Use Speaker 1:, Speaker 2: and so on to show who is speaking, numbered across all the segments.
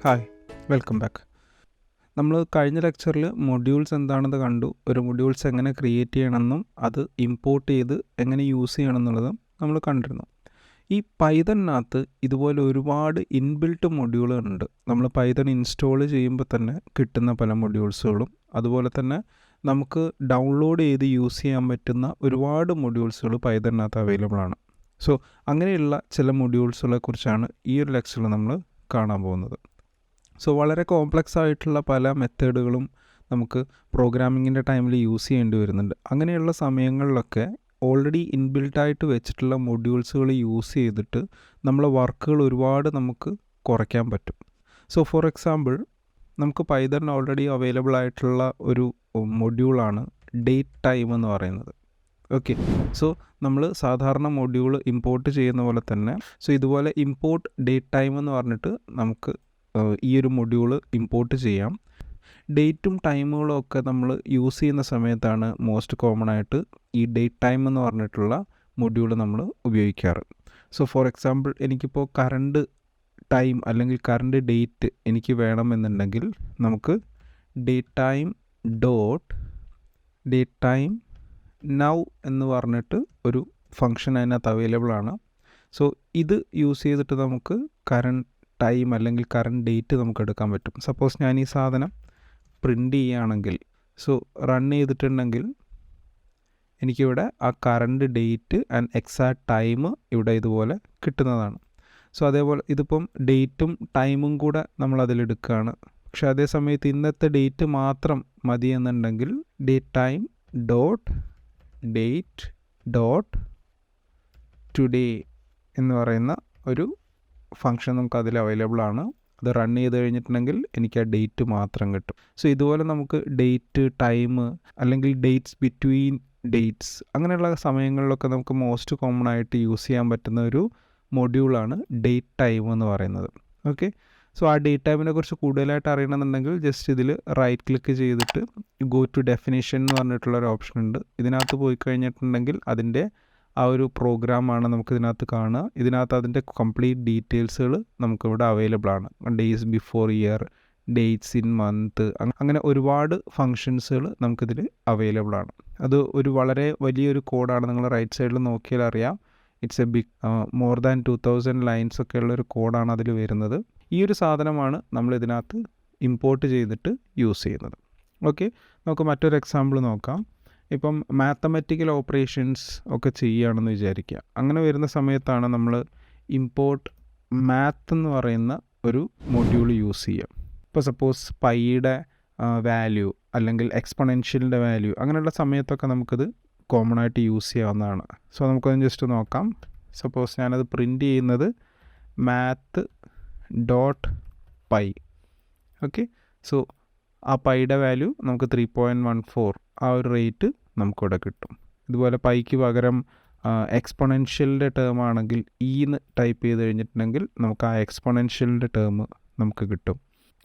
Speaker 1: Hi, welcome back. നമ്മൾ കഴിഞ്ഞ ലെക്ചറിൽ മൊഡ്യൂൾസ് എന്താണെന്ന് കണ്ടു. ഒരു മൊഡ്യൂൾസ് എങ്ങനെ ക്രിയേറ്റ് ചെയ്യണമെന്നും അത് ഇമ്പോർട്ട് ചെയ്ത് എങ്ങനെ യൂസ് ചെയ്യണം എന്നുള്ളതും നമ്മൾ കണ്ടിരുന്നു. ഈ പൈതണിനകത്ത് ഇതുപോലെ ഒരുപാട് ഇൻബിൽട്ട് മൊഡ്യൂളുകളുണ്ട്. നമ്മൾ പൈതൺ ഇൻസ്റ്റാൾ ചെയ്യുമ്പോൾ തന്നെ കിട്ടുന്ന പല മൊഡ്യൂൾസുകളും, അതുപോലെ തന്നെ നമുക്ക് ഡൗൺലോഡ് ചെയ്ത് യൂസ് ചെയ്യാൻ പറ്റുന്ന ഒരുപാട് മൊഡ്യൂൾസുകൾ പൈതണിനകത്ത് അവൈലബിൾ ആണ്. സോ അങ്ങനെയുള്ള ചില മൊഡ്യൂൾസുകളെ കുറിച്ചാണ് ഈ ഒരു ലെക്ചറിൽ നമ്മൾ കാണാൻ പോകുന്നത്. സോ വളരെ കോംപ്ലക്സ് ആയിട്ടുള്ള പല മെത്തേഡുകളും നമുക്ക് പ്രോഗ്രാമിങ്ങിൻ്റെ ടൈമിൽ യൂസ് ചെയ്യേണ്ടി വരുന്നുണ്ട്. അങ്ങനെയുള്ള സമയങ്ങളിലൊക്കെ ഓൾറെഡി ഇൻബിൽട്ടായിട്ട് വെച്ചിട്ടുള്ള മൊഡ്യൂൾസുകൾ യൂസ് ചെയ്തിട്ട് നമ്മളെ വർക്കുകൾ ഒരുപാട് നമുക്ക് കുറയ്ക്കാൻ പറ്റും. സോ ഫോർ എക്സാമ്പിൾ, നമുക്ക് പൈതൺ ഓൾറെഡി അവൈലബിൾ ആയിട്ടുള്ള ഒരു മൊഡ്യൂളാണ് ഡേറ്റ് ടൈം എന്ന് പറയുന്നത്. ഓക്കെ, സോ നമ്മൾ സാധാരണ മൊഡ്യൂൾ ഇമ്പോർട്ട് ചെയ്യുന്ന പോലെ തന്നെ ഇതുപോലെ ഇമ്പോർട്ട് ഡേറ്റ് ടൈം എന്ന് പറഞ്ഞിട്ട് നമുക്ക് ഈ ഒരു മൊഡ്യൂൾ ഇമ്പോർട്ട് ചെയ്യാം. ഡേറ്റും ടൈമുകളും ഒക്കെ നമ്മൾ യൂസ് ചെയ്യുന്ന സമയത്താണ് മോസ്റ്റ് കോമൺ ആയിട്ട് ഈ ഡേറ്റ് ടൈം എന്ന് പറഞ്ഞിട്ടുള്ള മൊഡ്യൂൾ നമ്മൾ ഉപയോഗിക്കാറ്. സോ ഫോർ എക്സാമ്പിൾ, എനിക്കിപ്പോൾ കറണ്ട് ടൈം അല്ലെങ്കിൽ കറണ്ട് ഡേറ്റ് എനിക്ക് വേണമെന്നുണ്ടെങ്കിൽ നമുക്ക് date time dot date time now എന്ന് പറഞ്ഞിട്ട് ഒരു ഫങ്ഷൻ അതിനകത്ത് അവൈലബിൾ ആണ്. സോ ഇത് യൂസ് ചെയ്തിട്ട് നമുക്ക് കറണ്ട് ടൈം അല്ലെങ്കിൽ കറണ്ട് ഡേറ്റ് നമുക്ക് എടുക്കാൻ പറ്റും. സപ്പോസ് ഞാൻ ഈ സാധനം പ്രിൻ്റ് ചെയ്യുകയാണെങ്കിൽ, സോ റൺ ചെയ്തിട്ടുണ്ടെങ്കിൽ എനിക്കിവിടെ ആ current date and exact time ഇവിടെ ഇതുപോലെ കിട്ടുന്നതാണ്. സോ അതേപോലെ ഇതിപ്പം ഡേറ്റും ടൈമും കൂടെ നമ്മൾ അതിലെടുക്കുകയാണ്. പക്ഷെ അതേ സമയത്ത് ഇന്നത്തെ ഡേറ്റ് മാത്രം മതി എന്നുണ്ടെങ്കിൽ date time dot date dot today എന്ന് പറയുന്ന ഒരു ഫങ്ഷൻ നമുക്ക് അതിൽ അവൈലബിൾ ആണ്. അത് റൺ ചെയ്ത് കഴിഞ്ഞിട്ടുണ്ടെങ്കിൽ എനിക്ക് ആ ഡേറ്റ് മാത്രം കിട്ടും. സോ ഇതുപോലെ നമുക്ക് ഡേറ്റ്, ടൈം അല്ലെങ്കിൽ ഡേറ്റ്സ് ബിറ്റ്വീൻ ഡേറ്റ്സ് അങ്ങനെയുള്ള സമയങ്ങളിലൊക്കെ നമുക്ക് മോസ്റ്റ് കോമൺ ആയിട്ട് യൂസ് ചെയ്യാൻ പറ്റുന്ന ഒരു മൊഡ്യൂളാണ് ഡേറ്റ് ടൈം എന്ന് പറയുന്നത്. ഓക്കെ, സോ ആ ഡേറ്റ് ടൈമിനെ കുറിച്ച് കൂടുതലായിട്ട് അറിയണമെന്നുണ്ടെങ്കിൽ ജസ്റ്റ് ഇതിൽ റൈറ്റ് ക്ലിക്ക് ചെയ്തിട്ട് ഗോ ടു ഡെഫിനിഷൻ എന്ന് പറഞ്ഞിട്ടുള്ള ഒരു ഓപ്ഷൻ ഉണ്ട്. ഇതിനകത്ത് പോയി കഴിഞ്ഞിട്ടുണ്ടെങ്കിൽ അതിൻ്റെ ആ ഒരു പ്രോഗ്രാമാണ് നമുക്ക് ഇതിനകത്ത് കാണുക. ഇതിനകത്ത് അതിൻ്റെ കംപ്ലീറ്റ് ഡീറ്റെയിൽസുകൾ നമുക്കിവിടെ അവൈലബിൾ ആണ്. Days before year, dates in month, അങ്ങനെ ഒരുപാട് ഫങ്ഷൻസുകൾ നമുക്കിതിൽ അവൈലബിൾ ആണ്. അത് ഒരു വളരെ വലിയൊരു കോഡാണ്. നിങ്ങൾ റൈറ്റ് സൈഡിൽ നോക്കിയാൽ അറിയാം, it's a big more than 2000 lines ഒക്കെ ഉള്ളൊരു കോഡാണ് അതിൽ വരുന്നത്. ഈ ഒരു സാധനമാണ് നമ്മൾ ഇതിനകത്ത് ഇമ്പോർട്ട് ചെയ്തിട്ട് യൂസ് ചെയ്യുന്നത്. ഓക്കെ, നമുക്ക് മറ്റൊരു എക്സാമ്പിൾ നോക്കാം. ഇപ്പം മാത്തമാറ്റിക്കൽ ഓപ്പറേഷൻസ് ഒക്കെ ചെയ്യുകയാണെന്ന് വിചാരിക്കുക. അങ്ങനെ വരുന്ന സമയത്താണ് നമ്മൾ ഇമ്പോർട്ട് മാത്ത് എന്ന് പറയുന്ന ഒരു മൊഡ്യൂൾ യൂസ് ചെയ്യുക. ഇപ്പോൾ സപ്പോസ് പൈയുടെ വാല്യൂ അല്ലെങ്കിൽ എക്സ്പൊണൻഷ്യലിൻ്റെ വാല്യൂ അങ്ങനെയുള്ള സമയത്തൊക്കെ നമുക്കിത് കോമൺ ആയിട്ട് യൂസ് ചെയ്യാവുന്നതാണ്. സോ നമുക്കത് ജസ്റ്റ് നോക്കാം. സപ്പോസ് ഞാനത് പ്രിൻ്റ് ചെയ്യുന്നത് math dot pi. Okay, so ആ പൈയുടെ വാല്യൂ നമുക്ക് 3.14 ആ ഒരു റേറ്റ് നമുക്കിവിടെ കിട്ടും. ഇതുപോലെ പൈക്ക് പകരം എക്സ്പൊണൻഷ്യലിൻ്റെ ടേം ആണെങ്കിൽ എന്ന് ടൈപ്പ് ചെയ്ത് കഴിഞ്ഞിട്ടുണ്ടെങ്കിൽ നമുക്ക് ആ എക്സ്പൊണൻഷ്യലിൻ്റെ ടേം നമുക്ക് കിട്ടും.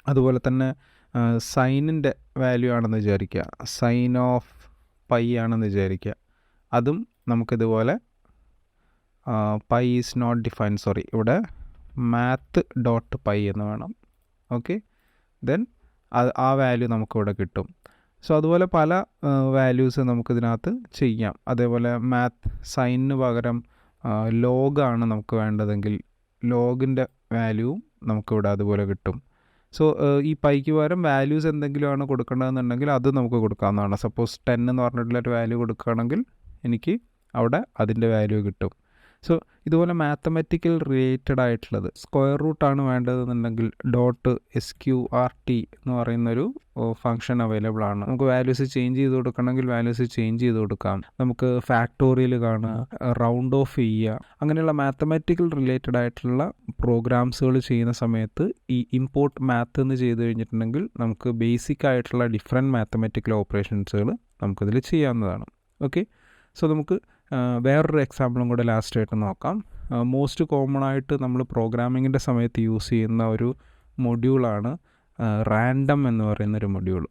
Speaker 1: അതുപോലെ തന്നെ സൈനിൻ്റെ വാല്യൂ ആണെന്ന് വിചാരിക്കുക, സൈൻ ഓഫ് പൈ ആണെന്ന് വിചാരിക്കുക. അതും നമുക്കിതുപോലെ pi is not defined, sorry, ഇവിടെ മാത്ത് ഡോട്ട് പൈ എന്ന് വേണം. ഓക്കെ, ദെൻ ആ വാല്യൂ നമുക്കിവിടെ കിട്ടും. സോ അതുപോലെ പല വാല്യൂസ് നമുക്കിതിനകത്ത് ചെയ്യാം. അതേപോലെ മാത്ത് സൈനിന് പകരം ലോഗാണ് നമുക്ക് വേണ്ടതെങ്കിൽ ലോഗിൻ്റെ വാല്യൂവും നമുക്കിവിടെ അതുപോലെ കിട്ടും. സോ ഈ പൈക്ക് പകരം വാല്യൂസ് എന്തെങ്കിലുമാണ് കൊടുക്കേണ്ടതെന്നുണ്ടെങ്കിൽ അത് നമുക്ക് കൊടുക്കാവുന്നതാണ്. സപ്പോസ് 10 എന്ന് പറഞ്ഞിട്ടുള്ളൊരു വാല്യൂ കൊടുക്കുകയാണെങ്കിൽ എനിക്ക് അവിടെ അതിൻ്റെ വാല്യൂ കിട്ടും. സോ ഇതുപോലെ മാത്തമാറ്റിക്കൽ റിലേറ്റഡ് ആയിട്ടുള്ളത് സ്ക്വയർ റൂട്ടാണ് വേണ്ടതെന്നുണ്ടെങ്കിൽ ഡോട്ട് SQRT എന്ന് പറയുന്നൊരു ഫങ്ഷൻ അവൈലബിൾ ആണ്. നമുക്ക് വാല്യൂസ് ചേഞ്ച് ചെയ്ത് കൊടുക്കണമെങ്കിൽ വാല്യൂസ് ചേഞ്ച് ചെയ്ത് കൊടുക്കാം. നമുക്ക് ഫാക്ടോറിയൽ കാണുക, റൗണ്ട് ഓഫ് ചെയ്യുക, അങ്ങനെയുള്ള മാത്തമാറ്റിക്കൽ റിലേറ്റഡ് ആയിട്ടുള്ള പ്രോഗ്രാംസുകൾ ചെയ്യുന്ന സമയത്ത് ഈ ഇമ്പോർട്ട് മാത്ത് എന്ന് ചെയ്ത് കഴിഞ്ഞിട്ടുണ്ടെങ്കിൽ നമുക്ക് ബേസിക് ആയിട്ടുള്ള ഡിഫറെൻറ്റ് മാത്തമാറ്റിക്കൽ ഓപ്പറേഷൻസുകൾ നമുക്കിതിൽ ചെയ്യാവുന്നതാണ്. ഓക്കെ, സോ നമുക്ക് വേറൊരു എക്സാമ്പിളും കൂടെ ലാസ്റ്റായിട്ട് നോക്കാം. മോസ്റ്റ് കോമൺ ആയിട്ട് നമ്മൾ പ്രോഗ്രാമിങ്ങിൻ്റെ സമയത്ത് യൂസ് ചെയ്യുന്ന ഒരു മൊഡ്യൂളാണ് റാൻഡം എന്ന് പറയുന്നൊരു മൊഡ്യൂൾ.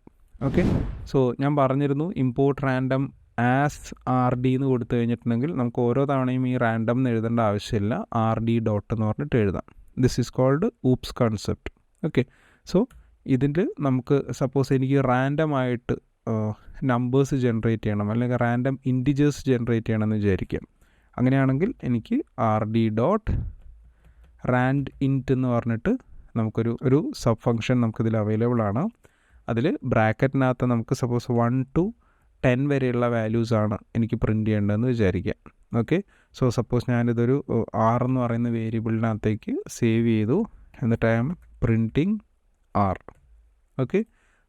Speaker 1: ഓക്കെ, സോ ഞാൻ പറഞ്ഞിരുന്നു ഇമ്പോർട്ട് റാൻഡം ആസ് RD എന്ന് കൊടുത്തു കഴിഞ്ഞിട്ടുണ്ടെങ്കിൽ നമുക്ക് ഓരോ തവണയും ഈ റാൻഡം എന്ന് എഴുതേണ്ട ആവശ്യമില്ല, RD ഡോട്ട് എന്ന് പറഞ്ഞിട്ട് എഴുതാം. This is called oops concept. Okay, so ഇതിൽ നമുക്ക് സപ്പോസ് എനിക്ക് റാൻഡമായിട്ട് നമ്പേഴ്സ് ജനറേറ്റ് ചെയ്യണം, അല്ലെങ്കിൽ റാൻഡം ഇൻറ്റിജേഴ്സ് ജനറേറ്റ് ചെയ്യണമെന്ന് വിചാരിക്കാം. അങ്ങനെയാണെങ്കിൽ എനിക്ക് rd.rand int എന്ന് പറഞ്ഞിട്ട് നമുക്കൊരു സബ് ഫംഗ്ഷൻ നമുക്കിതിൽ അവൈലബിൾ ആണ്. അതിൽ ബ്രാക്കറ്റിനകത്ത് നമുക്ക് സപ്പോസ് 1 to 10 വരെയുള്ള വാല്യൂസാണ് എനിക്ക് പ്രിൻറ്റ് ചെയ്യേണ്ടതെന്ന് വിചാരിക്കാം. ഓക്കെ, സോ സപ്പോസ് ഞാനിതൊരു r എന്ന് പറയുന്ന വേരിയബിളിനകത്തേക്ക് സേവ് ചെയ്തു, എന്നിട്ട് I am printing r. Okay,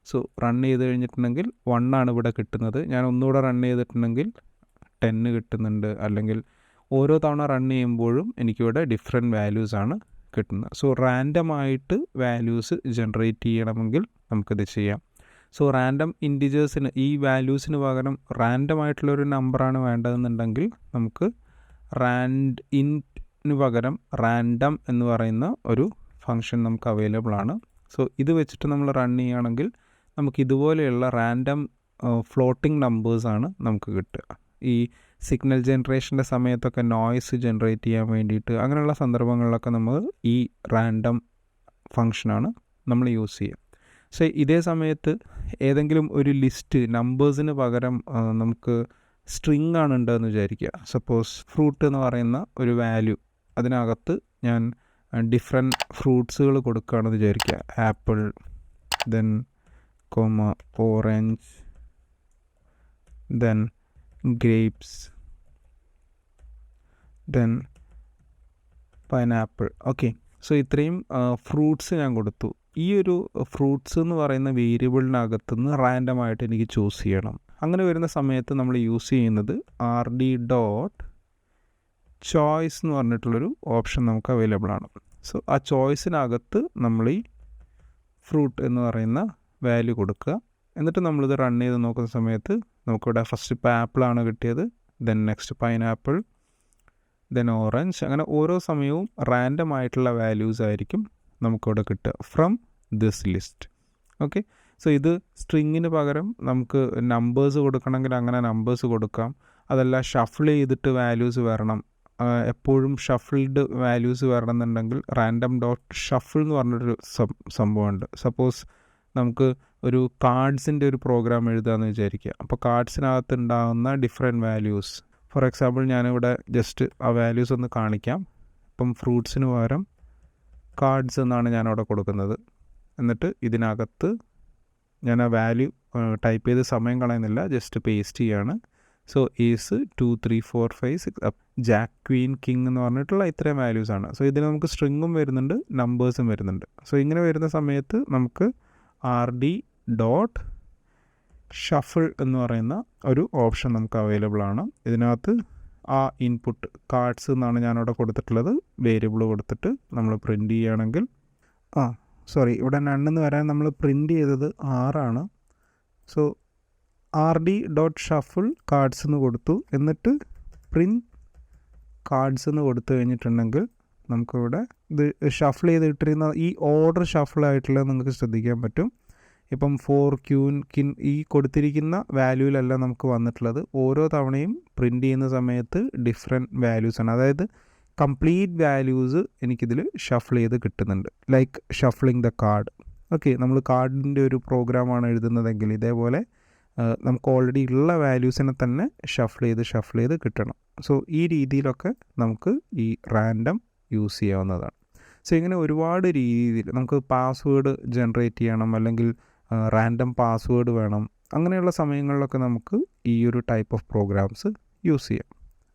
Speaker 1: so run ചെയ്ത് കഴിഞ്ഞിട്ടുണ്ടെങ്കിൽ 1 ആണ് ഇവിടെ കിട്ടുന്നത്. ഞാൻ ഒന്നുകൂടെ റൺ ചെയ്തിട്ടുണ്ടെങ്കിൽ 10 കിട്ടുന്നുണ്ട്, അല്ലെങ്കിൽ ഓരോ തവണ റൺ ചെയ്യുമ്പോഴും എനിക്കിവിടെ ഡിഫറെൻറ്റ് വാല്യൂസാണ് കിട്ടുന്നത്. സോ റാൻഡമായിട്ട് വാല്യൂസ് ജനറേറ്റ് ചെയ്യണമെങ്കിൽ നമുക്കിത് ചെയ്യാം. സോ റാൻഡം ഇൻറ്റിജേഴ്സിന് ഈ വാല്യൂസിന് പകരം റാൻഡമായിട്ടുള്ളൊരു നമ്പറാണ് വേണ്ടതെന്നുണ്ടെങ്കിൽ നമുക്ക് റാൻഡ് ഇൻറ്റിന് പകരം റാൻഡം എന്ന് പറയുന്ന ഒരു ഫംഗ്ഷൻ നമുക്ക് അവൈലബിൾ ആണ്. സോ ഇത് വെച്ചിട്ട് നമ്മൾ റൺ ചെയ്യുകയാണെങ്കിൽ നമുക്ക് ഇതുപോലെയുള്ള റാൻഡം ഫ്ലോട്ടിംഗ് നമ്പേഴ്സാണ് നമുക്ക് കിട്ടുക. ഈ സിഗ്നൽ ജനറേഷൻ്റെ സമയത്തൊക്കെ നോയ്സ് ജനറേറ്റ് ചെയ്യാൻ വേണ്ടിയിട്ട് അങ്ങനെയുള്ള സന്ദർഭങ്ങളിലൊക്കെ നമ്മൾ ഈ റാൻഡം ഫംഗ്ഷനാണ് നമ്മൾ യൂസ് ചെയ്യുക. സോ ഇതേ സമയത്ത് ഏതെങ്കിലും ഒരു ലിസ്റ്റ് നമ്പേഴ്സിന് പകരം നമുക്ക് സ്ട്രിങ് ആണ് ഉണ്ടെന്ന് വിചാരിക്കുക. സപ്പോസ് ഫ്രൂട്ട് എന്ന് പറയുന്ന ഒരു വാല്യൂ, അതിനകത്ത് ഞാൻ ഡിഫറെൻറ്റ് ഫ്രൂട്ട്സുകൾ കൊടുക്കുകയാണെന്ന് വിചാരിക്കുക. Apple, then orange, then grapes, then pineapple. Okay, so ഇത്രയും ഫ്രൂട്ട്സ് ഞാൻ കൊടുത്തു. ഈ ഒരു ഫ്രൂട്ട്സ് എന്ന് പറയുന്ന വേരിയബിളിനകത്തുനിന്ന് റാൻഡമായിട്ട് എനിക്ക് ചൂസ് ചെയ്യണം. അങ്ങനെ വരുന്ന സമയത്ത് നമ്മൾ യൂസ് ചെയ്യുന്നത് rd.choice എന്ന് പറഞ്ഞിട്ടുള്ളൊരു ഓപ്ഷൻ നമുക്ക് അവൈലബിൾ ആണ്. സോ ആ ചോയ്സിനകത്ത് നമ്മൾ ഈ ഫ്രൂട്ട് എന്ന് പറയുന്ന വാല്യൂ കൊടുക്കുക. എന്നിട്ട് നമ്മളിത് റൺ ചെയ്ത് നോക്കുന്ന സമയത്ത് നമുക്കിവിടെ ഫസ്റ്റ് ഇപ്പോൾ ആപ്പിളാണ് കിട്ടിയത്, then next pineapple, then orange. അങ്ങനെ ഓരോ സമയവും റാൻഡം ആയിട്ടുള്ള വാല്യൂസ് ആയിരിക്കും നമുക്കിവിടെ കിട്ടുക from this list. Okay, so ഇത് സ്ട്രിങ്ങിന് പകരം നമുക്ക് നമ്പേഴ്സ് കൊടുക്കണമെങ്കിൽ അങ്ങനെ നമ്പേഴ്സ് കൊടുക്കാം. അതല്ല ഷഫിൾ ചെയ്തിട്ട് വാല്യൂസ് വരണം, എപ്പോഴും ഷഫിൾഡ് വാല്യൂസ് വരണം എന്നുണ്ടെങ്കിൽ റാൻഡം.ഷഫിൾ എന്ന് പറഞ്ഞൊരു സംഭവമുണ്ട്. സപ്പോസ് നമുക്ക് ഒരു കാർഡ്സിൻ്റെ ഒരു പ്രോഗ്രാം എഴുതാമെന്ന് വിചാരിക്കുക. അപ്പോൾ കാർഡ്സിനകത്ത് ഉണ്ടാകുന്ന ഡിഫറെൻറ്റ് വാല്യൂസ്, ഫോർ എക്സാമ്പിൾ ഞാനിവിടെ ജസ്റ്റ് ആ വാല്യൂസ് ഒന്ന് കാണിക്കാം. ഇപ്പം ഫ്രൂട്ട്സിന് പകരം കാർഡ്സ് എന്നാണ് ഞാനവിടെ കൊടുക്കുന്നത്. എന്നിട്ട് ഇതിനകത്ത് ഞാൻ ആ വാല്യൂ ടൈപ്പ് ചെയ്ത് സമയം കളയുന്നില്ല, ജസ്റ്റ് പേസ്റ്റ് ചെയ്യാണ്. So is 2 3 4 5 6 Jack, Queen, king എന്ന് പറഞ്ഞിട്ടുള്ള ഇത്രയും വാല്യൂസാണ്. സോ ഇതിൽ നമുക്ക് സ്ട്രിങ്ങും വരുന്നുണ്ട്, നമ്പേഴ്സും വരുന്നുണ്ട്. സോ ഇങ്ങനെ വരുന്ന സമയത്ത് നമുക്ക് rd.shuffle എന്ന് പറയുന്ന ഒരു ഓപ്ഷൻ നമുക്ക് അവൈലബിൾ ആണ്. ഇതിനകത്ത് ആ ഇൻപുട്ട് കാർഡ്സ് എന്നാണ് ഞാനവിടെ കൊടുത്തിട്ടുള്ളത്, വേരിയബിൾ കൊടുത്തിട്ട് നമ്മൾ പ്രിൻറ്റ് ചെയ്യുകയാണെങ്കിൽ ഇവിടെ നണ്ണെന്ന് വരാൻ നമ്മൾ പ്രിൻറ്റ് ചെയ്തത് 6 ആണ്. സോ rd.shuffle കാർഡ്സ് എന്ന് കൊടുത്തു, എന്നിട്ട് പ്രിൻറ്റ് കാർഡ്സ് എന്ന് കൊടുത്തു കഴിഞ്ഞിട്ടുണ്ടെങ്കിൽ നമുക്കിവിടെ ഇത് ഷഫിൾ ചെയ്തിട്ടിരുന്ന ഈ ഓർഡർ ഷഫിളായിട്ടുള്ളത് നിങ്ങൾക്ക് ശ്രദ്ധിക്കാൻ പറ്റും. ഇപ്പം 4 ക്യൂൻ കിൻ ഈ കൊടുത്തിരിക്കുന്ന വാല്യൂവിലല്ല നമുക്ക് വന്നിട്ടുള്ളത്. ഓരോ തവണയും പ്രിൻറ്റ് ചെയ്യുന്ന സമയത്ത് ഡിഫറെൻറ്റ് വാല്യൂസാണ്, അതായത് കംപ്ലീറ്റ് വാല്യൂസ് എനിക്കിതിൽ ഷഫിൾ ചെയ്ത് കിട്ടുന്നുണ്ട്. Like shuffling the card. Okay, നമ്മൾ കാർഡിൻ്റെ ഒരു പ്രോഗ്രാമാണ് എഴുതുന്നതെങ്കിൽ ഇതേപോലെ നമുക്ക് ഓൾറെഡി ഉള്ള വാല്യൂസിനെ തന്നെ ഷഫിൾ ചെയ്ത് കിട്ടണം. സോ ഈ രീതിയിലൊക്കെ നമുക്ക് ഈ റാൻഡം യൂസ് ചെയ്യാവുന്നതാണ്. സോ ഇങ്ങനെ ഒരുപാട് രീതിയിൽ നമുക്ക് പാസ്വേഡ് ജനറേറ്റ് ചെയ്യണം, അല്ലെങ്കിൽ റാൻഡം പാസ്വേഡ് വേണം, അങ്ങനെയുള്ള സമയങ്ങളിലൊക്കെ നമുക്ക് ഈ ഒരു ടൈപ്പ് ഓഫ് പ്രോഗ്രാംസ് യൂസ് ചെയ്യാം.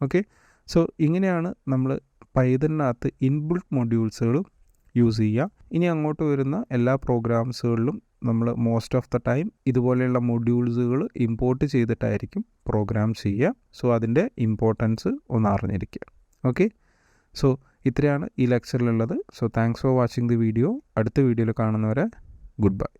Speaker 1: ഓക്കെ, സോ ഇങ്ങനെയാണ് നമ്മൾ പൈതണിനകത്ത് ഇൻബിൽറ്റ് മൊഡ്യൂൾസുകൾ യൂസ് ചെയ്യുക. ഇനി അങ്ങോട്ട് വരുന്ന എല്ലാ പ്രോഗ്രാംസുകളിലും നമ്മൾ മോസ്റ്റ് ഓഫ് ദ ടൈം ഇതുപോലെയുള്ള മൊഡ്യൂൾസുകൾ ഇമ്പോർട്ട് ചെയ്തിട്ടായിരിക്കും പ്രോഗ്രാം ചെയ്യുക. സോ അതിൻ്റെ ഇമ്പോർട്ടൻസ് ഒന്ന് അറിഞ്ഞിരിക്കുക. ഓക്കെ, സോ ഇത്രയാണ് ഈ ലെക്ചറിലുള്ളത്. So thanks for watching the video. അടുത്ത വീഡിയോയിൽ കാണുന്നവരെ ഗുഡ് ബൈ.